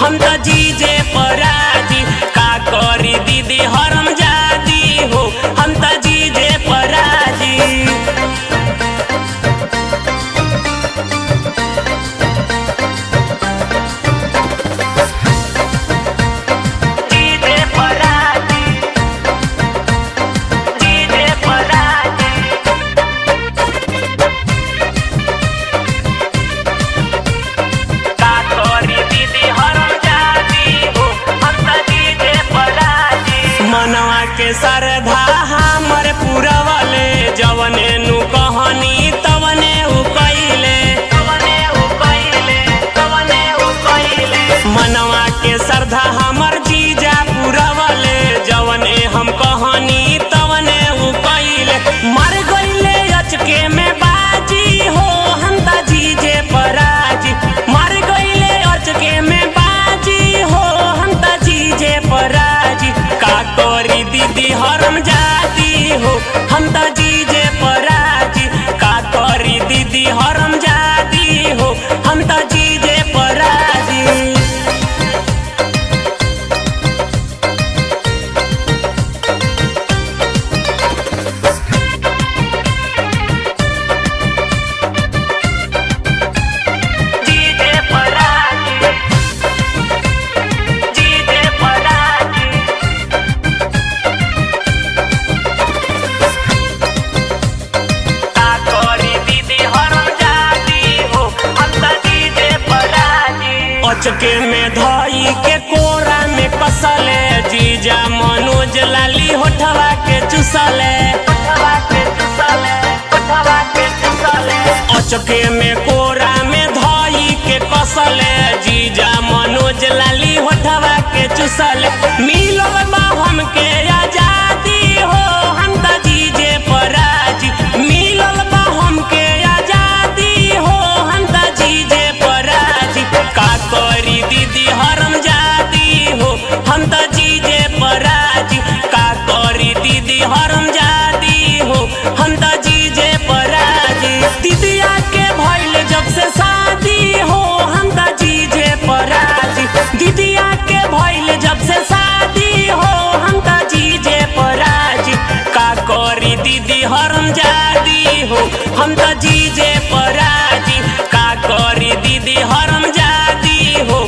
हम तो जीजे पराजी का करी दीदी हरम जादी हो हम तो जीजे पराजी। मनवा के सरधा हमर पुरवले जवने नु कहनी तवने उ कइले मनवा के सरधा हमर जीजा पुरवले जवने हम कहनी तवने उ कइले मर गइले अचके में बाजी हो हम त जीजे पराजी मर गइले अचके में बाजी हो हम त जीजे पराजी का करी दीदी हरम जाती हो हम त जीजे पराजी का करी दीदी हरम जाती हो हम त जीजे पराजी। अचके में धई के कोरा में कसले जीजा मनोज लाली होठवा के चुसले अचके में कोरा में धई के कसले जीजा मनोज लाली होठवा के चुसले मिलो बा हमके आजादी हो हम त जीजे पराजी मिलो बा हमके आजादी हो हम त जीजे पराजी का करी दीदी हरम जाती हो हम त जीजे पराजी का करी दीदी हरम जाती हो हम त जीजे पराजी दीदिया के भइल जब से शादी हो हम त जीजे पराजी दीदिया के भइल जब से शादी हो हम त जीजे पराजी का करी दीदी हरम जाती हो हम त जीजे पराजी का करी दीदी हरम जाती हो